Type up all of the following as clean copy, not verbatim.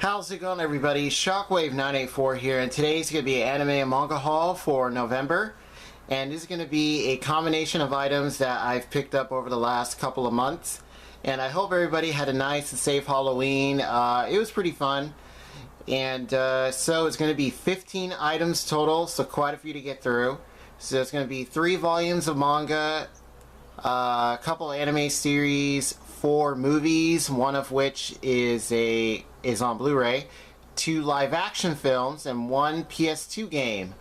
How's it going, everybody? Shockwave984 here, and today's going to be an anime and manga haul for November. And this is going to be a combination of items that I've picked up over the last couple of months. And I hope everybody had a nice and safe Halloween. It was pretty fun. And so it's going to be 15 items total, so quite a few to get through. So it's going to be 3 volumes of manga, a couple anime series, 4 movies, one of which is on Blu-ray, 2 live-action films, and 1 PS2 game.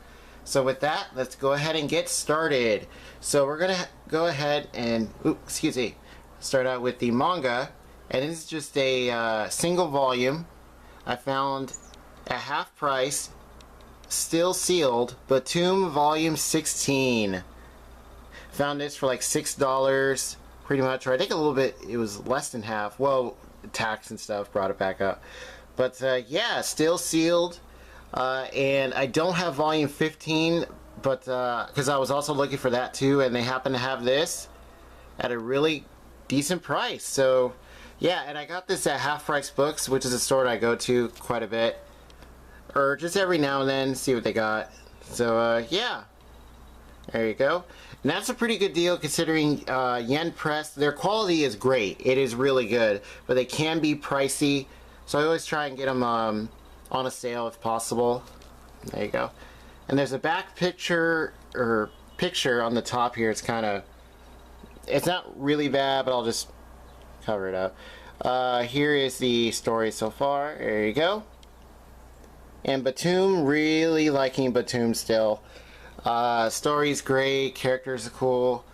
So with that, let's go ahead and get started. So we're gonna go ahead and start out with the manga, and this is just a single volume. I found at half price, still sealed, Batum Volume 16. Found this for like $6, pretty much, or I think a little bit. It was less than half. Well, tax and stuff brought it back up, but yeah, still sealed. And I don't have volume 15, but because I was also looking for that too, and they happen to have this at a really decent price. So yeah, and I got this at Half Price Books, which is a store that I go to quite a bit, or just every now and then, see what they got. So yeah, there you go. And that's a pretty good deal considering Yen Press. Their quality is great. It is really good, but they can be pricey. So I always try and get them on a sale if possible. There you go. And there's a back picture on the top here. It's it's not really bad, but I'll just cover it up. Here is the story so far. There you go. And Batum, really liking Batum still. Story's great, characters are cool.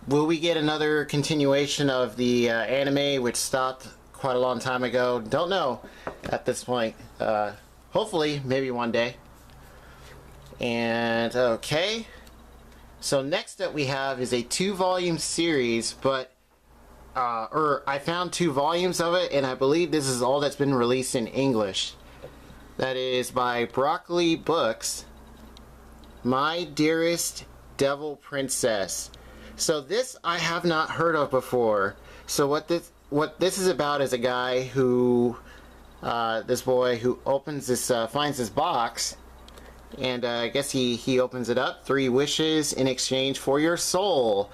Will we get another continuation of the anime, which stopped quite a long time ago? Don't know at this point. Hopefully, maybe one day. And okay, so next up we have is a 2-volume series, but I found 2 volumes of it, and I believe this is all that's been released in English. That is by Broccoli Books, My Dearest Devil Princess. So this I have not heard of before. So what this is about is a guy who, this boy who opens this, finds this box, and I guess he opens it up. 3 wishes in exchange for your soul,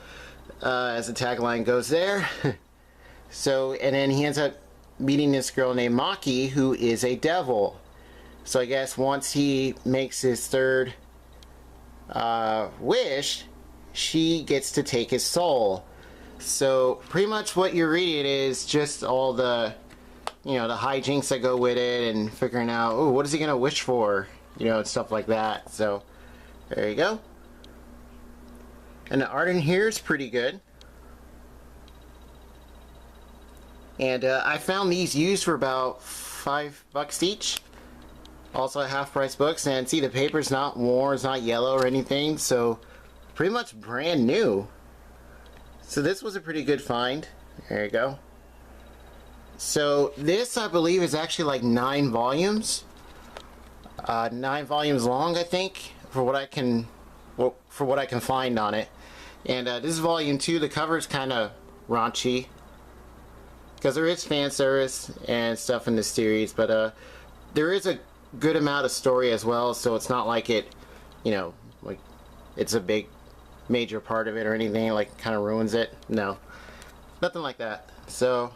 as the tagline goes there. So, and then he ends up meeting this girl named Maki, who is a devil. So I guess once he makes his 3rd wish, she gets to take his soul. So pretty much what you're reading is just all the, the hijinks that go with it, and figuring out, oh, what is he gonna wish for, and stuff like that. So there you go. And the art in here is pretty good. And I found these used for about $5 each. Also at Half Price Books, and see, the paper's not worn, it's not yellow or anything, so pretty much brand new. So this was a pretty good find. There you go. So this, I believe, is actually like 9 volumes. 9 volumes long, I think, for what I can find on it. And this is volume 2. The cover's kind of raunchy, because there is fan service and stuff in this series, but there is a good amount of story as well, so it's not like it, like it's a big major part of it or anything, like kind of ruins it. No, nothing like that. So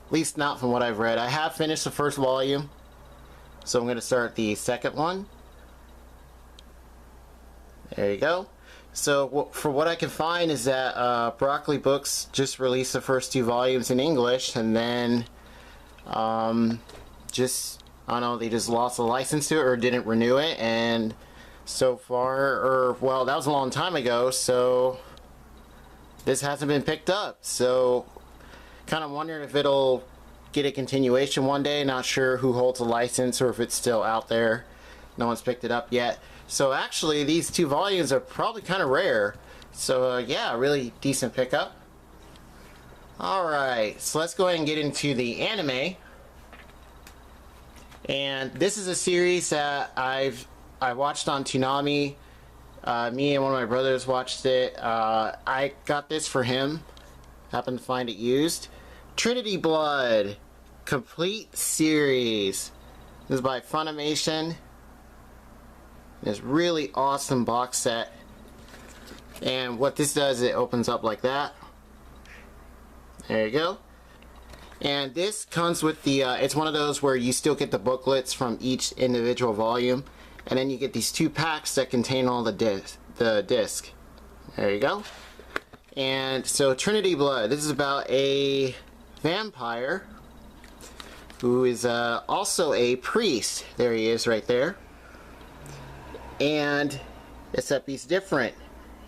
at least not from what I've read. I have finished the 1st volume, so I'm going to start the 2nd one. There you go. So for what I can find is that Broccoli Books just released the first 2 volumes in English, and then I don't know, they just lost the license to it or didn't renew it, and so far, well, that was a long time ago, so this hasn't been picked up. So kind of wondering if it'll get a continuation one day. Not sure who holds the license or if it's still out there. No one's picked it up yet. So actually, these 2 volumes are probably kind of rare. So yeah, really decent pickup. Alright, so let's go ahead and get into the anime. And this is a series that I watched on Toonami. Me and one of my brothers watched it. I got this for him. Happened to find it used. Trinity Blood. complete series. This is by Funimation. This really awesome box set. And what this does, it opens up like that. There you go. And this comes with the, it's one of those where you still get the booklets from each individual volume. And then you get these 2 packs that contain all the disc. There you go. And so Trinity Blood. This is about a vampire who is also a priest. There he is right there. And except he's different.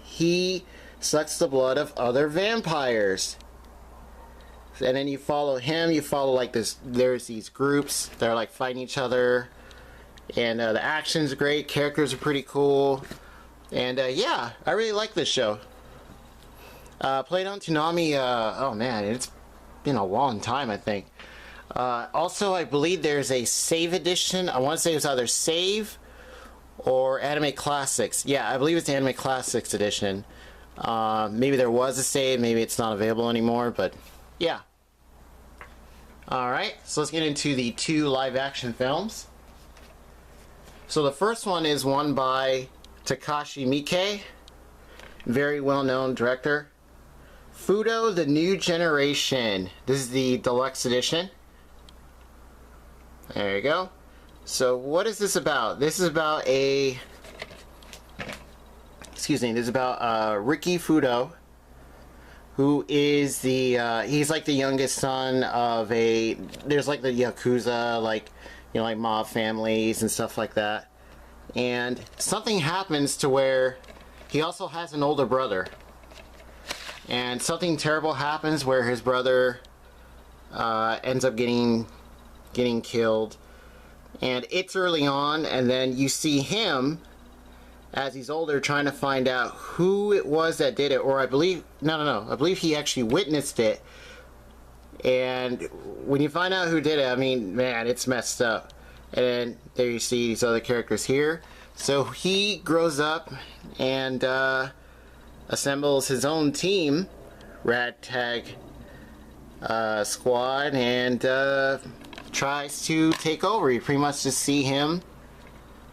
He sucks the blood of other vampires. And then you follow him, you follow like this, there's these groups that are like fighting each other. And the action's great, characters are pretty cool. And yeah, I really like this show. Played on Toonami, oh man, it's been a long time, I think. Also, I believe there's a Save Edition. I want to say it was either Save or Anime Classics. Yeah, I believe it's Anime Classics Edition. Maybe there was a save, maybe it's not available anymore, but yeah. Alright, so let's get into the 2 live-action films. So the first one is one by Takashi Miike, very well-known director. Fudo, the New Generation. This is the deluxe edition. There you go. So what is this about? This is about a... Excuse me, this is about Riki Fudo, who is the, he's like the youngest son of a, there's like the Yakuza, like, you know, like mob families and stuff like that. And something happens to where he also has an older brother. And something terrible happens where his brother ends up getting killed. And it's early on, and then you see him as he's older trying to find out who it was that did it, or I believe I believe he actually witnessed it. And when you find out who did it, I mean, man, it's messed up. And then there you see these other characters here. So he grows up and assembles his own team, Ragtag Squad, and tries to take over. You pretty much just see him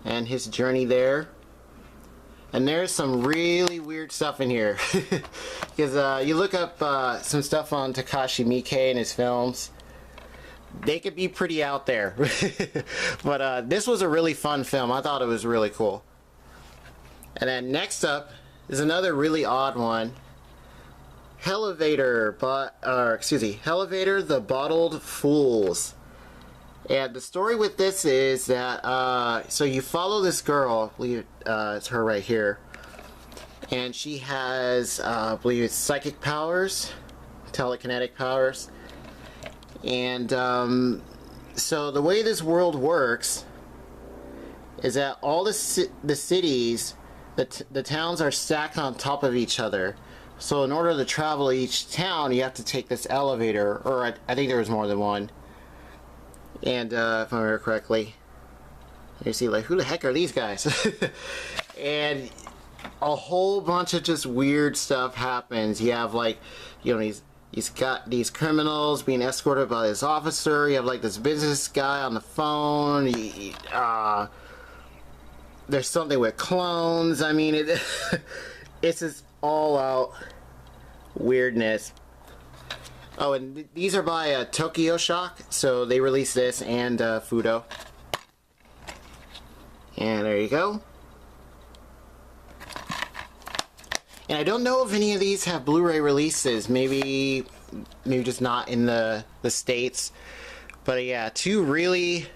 and his journey there. And there's some really weird stuff in here. Because you look up some stuff on Takashi Miike and his films. They could be pretty out there. But this was a really fun film. I thought it was really cool. And then next up is another really odd one. Hellevator, Hellevator the Bottled Fools. And the story with this is that, so you follow this girl, I believe it's her right here, and she has, I believe it's psychic powers, telekinetic powers, and so the way this world works is that all the cities, the towns are stacked on top of each other. So in order to travel each town, you have to take this elevator, or I think there was more than one. And if I remember correctly, you see like, who the heck are these guys? And a whole bunch of just weird stuff happens. You have like, you know, he's got these criminals being escorted by this officer. You have like this business guy on the phone. There's something with clones. I mean, it's just all out weirdness. Oh, and these are by Tokyo Shock, so they released this and Fudo. And there you go. And I don't know if any of these have Blu-ray releases. Maybe just not in the States. But yeah, 2 really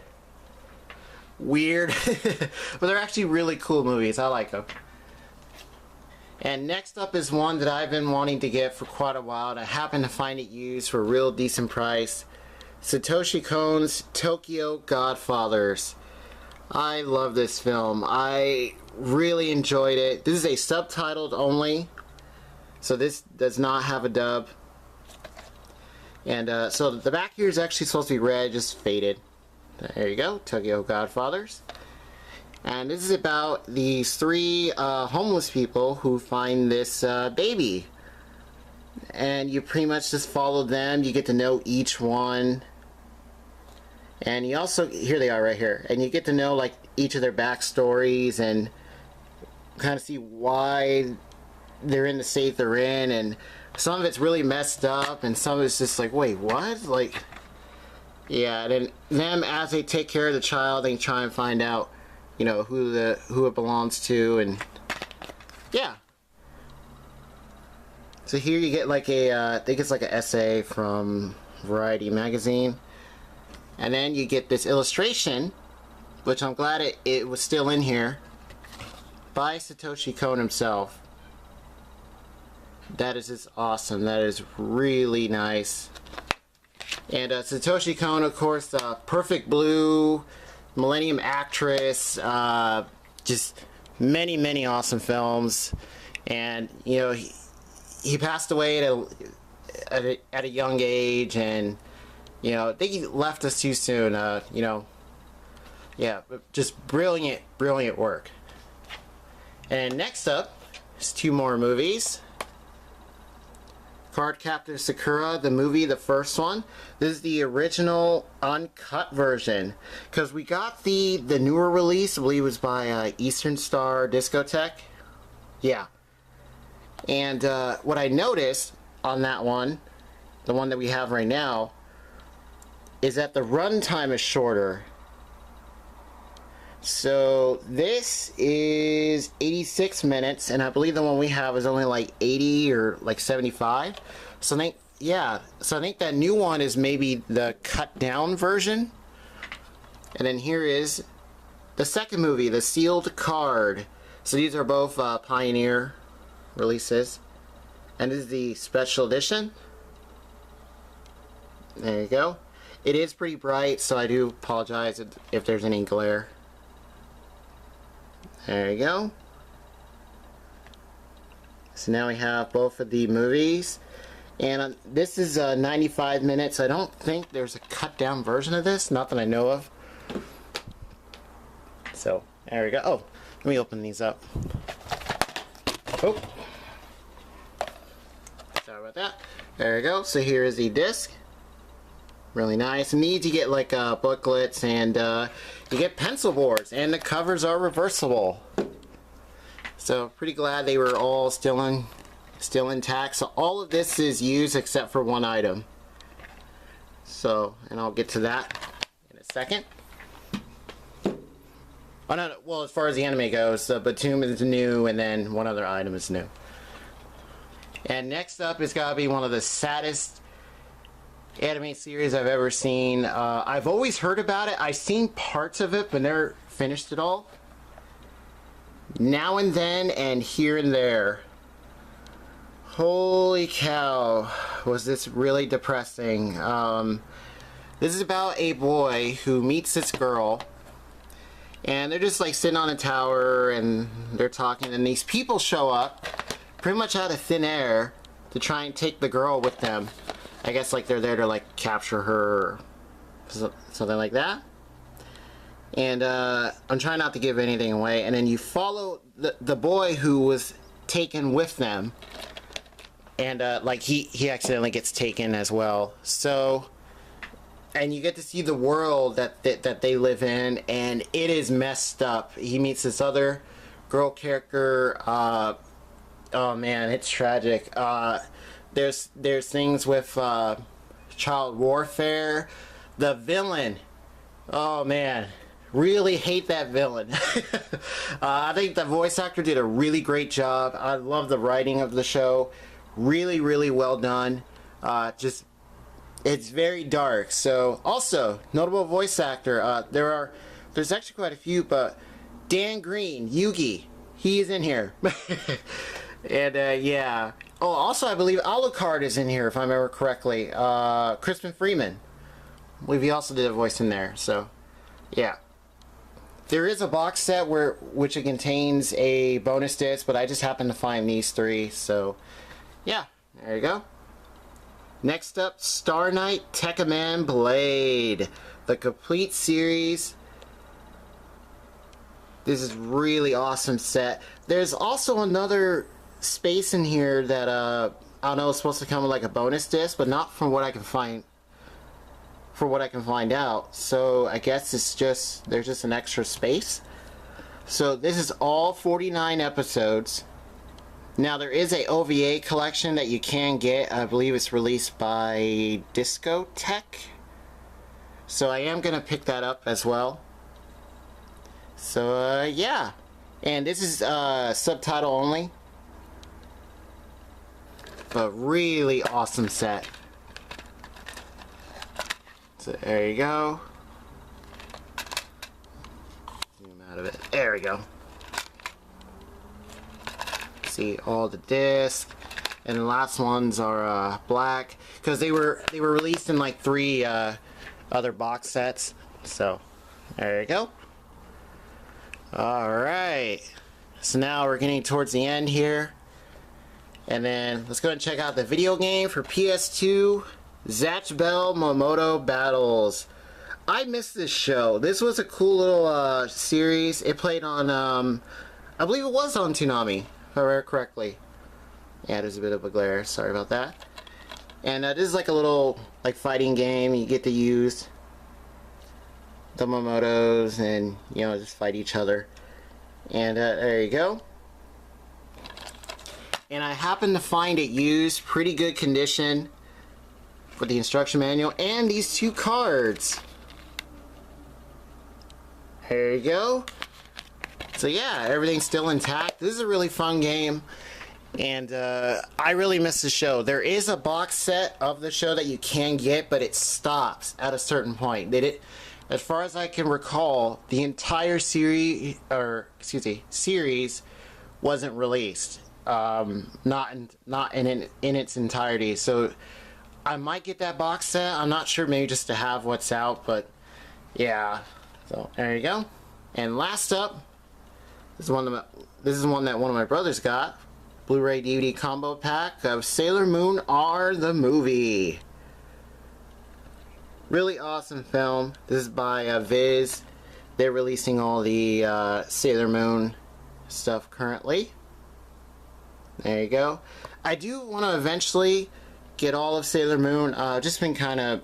weird, but they're actually really cool movies. I like them. And next up is one that I've been wanting to get for quite a while, and I happen to find it used for a real decent price. Satoshi Kon's Tokyo Godfathers. I love this film. I really enjoyed it. This is a subtitled only, so this does not have a dub. And so the back here is actually supposed to be red, just faded. There you go, Tokyo Godfathers. And this is about these 3 homeless people who find this baby. And you pretty much just follow them. You get to know each one. And you also, here they are right here, and you get to know like each of their backstories and kind of see why they're in the state they're in, and some of it's really messed up and some of it's just like, wait, what? Like, yeah. And then them, as they take care of the child, they try and find out, you know, who it belongs to. And yeah, so here you get like a I think it's like an essay from Variety magazine, and then you get this illustration, which I'm glad it was still in here, by Satoshi Kon himself. That is just awesome. That is really nice. And Satoshi Kon, of course, Perfect Blue, Millennium Actress, just many awesome films. And you know, he passed away at a young age, and you know, I think he left us too soon. You know, yeah, just brilliant work. And next up is two more movies. Cardcaptor Sakura, the movie, the first one. This is the original uncut version, because we got the newer release. I believe it was by Eastern Star Discotheque. Yeah. And what I noticed on that one, the one that we have right now, is that the runtime is shorter. So this is 86 minutes, and I believe the one we have is only like 80 or like 75. So I think, yeah, so I think that new one is maybe the cut down version. And then here is the second movie, The Sealed Card. So these are both Pioneer releases, and this is the special edition. There you go. It is pretty bright, so I do apologize if there's any glare. There you go. So now we have both of the movies, and this is 95 minutes. I don't think there's a cut down version of this, not that I know of. So there we go. Oh, let me open these up. Oh, sorry about that. There we go. So here is the disc. Really nice. And these you get like booklets, and you get pencil boards, and the covers are reversible. So pretty glad they were all still intact. So all of this is used except for one item. So, and I'll get to that in a second. Oh no, well, as far as the anime goes, the Batum is new, and then one other item is new. And next up is gotta be one of the saddest anime series I've ever seen. I've always heard about it. I've seen parts of it, but never finished it all. Now and then, and here and there. Holy cow, was this really depressing. This is about a boy who meets this girl, and they're just like sitting on a tower, and they're talking, and these people show up pretty much out of thin air to try and take the girl with them. I guess like they're there to like capture her or something like that. And I'm trying not to give anything away. And then you follow the boy who was taken with them, and like he accidentally gets taken as well. So, and you get to see the world that they live in, and it is messed up. He meets this other girl character. Oh man, it's tragic. There's things with child warfare. The villain, oh man, really hate that villain. I think the voice actor did a really great job. I love the writing of the show. Really well done. Just, it's very dark. So also notable voice actor. There's actually quite a few, but Dan Green, Yugi, he is in here. And yeah. Oh, also I believe Alucard is in here, if I remember correctly. Crispin Freeman, I believe he also did a voice in there. So yeah, there is a box set which it contains a bonus disc, but I just happened to find these three. So yeah, there you go. Next up, Star Knight Tekkaman Blade, the complete series. This is really awesome set. There's also another space in here that I don't know, it's supposed to come with like a bonus disc, but not from what I can for what I can find out. So I guess it's just, there's just an extra space. So this is all 49 episodes. Now there is a OVA collection that you can get. I believe it's released by Discotech. So I am going to pick that up as well. So yeah. And this is subtitle only. But really awesome set. So there you go. Zoom out of it. There we go. See all the discs, and the last ones are black because they were released in like 3 other box sets. So there you go. All right. So now we're getting towards the end here, and then let's go ahead and check out the video game for PS2. Zatch Bell Momoto Battles. I missed this show. This was a cool little series. It played on, I believe it was on Toonami, if I remember correctly. Yeah, there's a bit of a glare. Sorry about that. And this is like a little like fighting game. You get to use the Momotos and, you know, just fight each other. And there you go. And I happened to find it used, pretty good condition, with the instruction manual and these 2 cards. There you go. So yeah, everything's still intact. This is a really fun game, and I really miss the show. There is a box set of the show that you can get, but it stops at a certain point. They did, as far as I can recall, the entire series, series wasn't released. Not in its entirety. So I might get that box set. I'm not sure, maybe just to have what's out, but yeah. So there you go. And last up, this is one that one of my brothers got. Blu-ray DVD combo pack of Sailor Moon R the movie. Really awesome film. This is by Viz. They're releasing all the Sailor Moon stuff currently. There you go. I do want to eventually get all of Sailor Moon. Just been kind of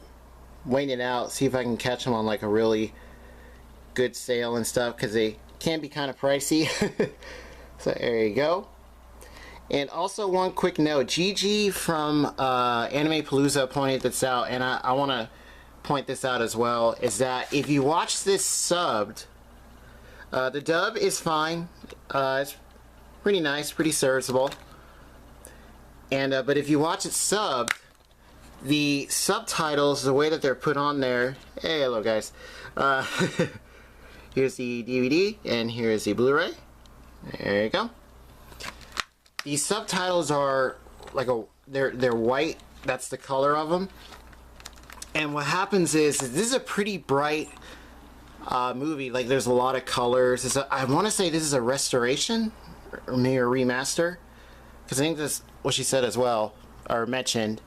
waiting it out, see if I can catch them on like a really good sale and stuff, because they can be kind of pricey. So there you go. And also one quick note, Gigi from Anime Palooza pointed this out, and I want to point this out as well, is that if you watch this subbed, the dub is fine. It's pretty nice, pretty serviceable. And but if you watch it subbed, the subtitles, the way that they're put on there, hey, hello guys. Here's the DVD and here's the Blu-ray. There you go. These subtitles are like they're white. That's the color of them. And what happens is this is a pretty bright movie. Like there's a lot of colors. I want to say this is a restoration or maybe a remaster, because I think that's what she said as well, or mentioned.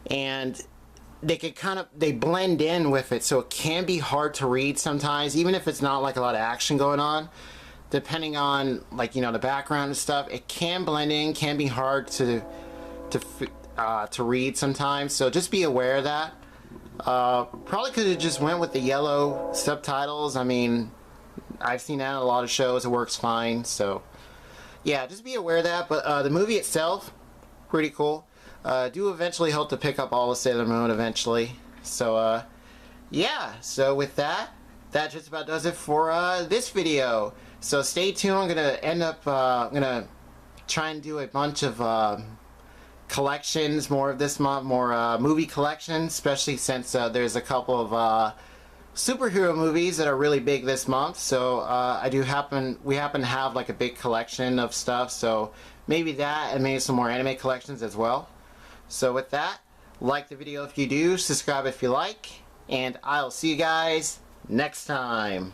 And they could they blend in with it, so it can be hard to read sometimes, even if it's not like a lot of action going on. Depending on, like, you know, the background and stuff, it can blend in, can be hard to read sometimes. So just be aware of that. Probably could have just went with the yellow subtitles. I mean, I've seen that in a lot of shows. It works fine. So yeah, just be aware of that. But the movie itself, pretty cool. Do eventually hope to pick up all of Sailor Moon eventually. So yeah, so with that just about does it for this video. So stay tuned. I'm gonna end up I'm gonna try and do a bunch of collections more of this month, more movie collections, especially since there's a couple of superhero movies that are really big this month. So we happen to have like a big collection of stuff, so maybe that, and maybe some more anime collections as well. So with that, like the video if you do, subscribe if you like, and I'll see you guys next time.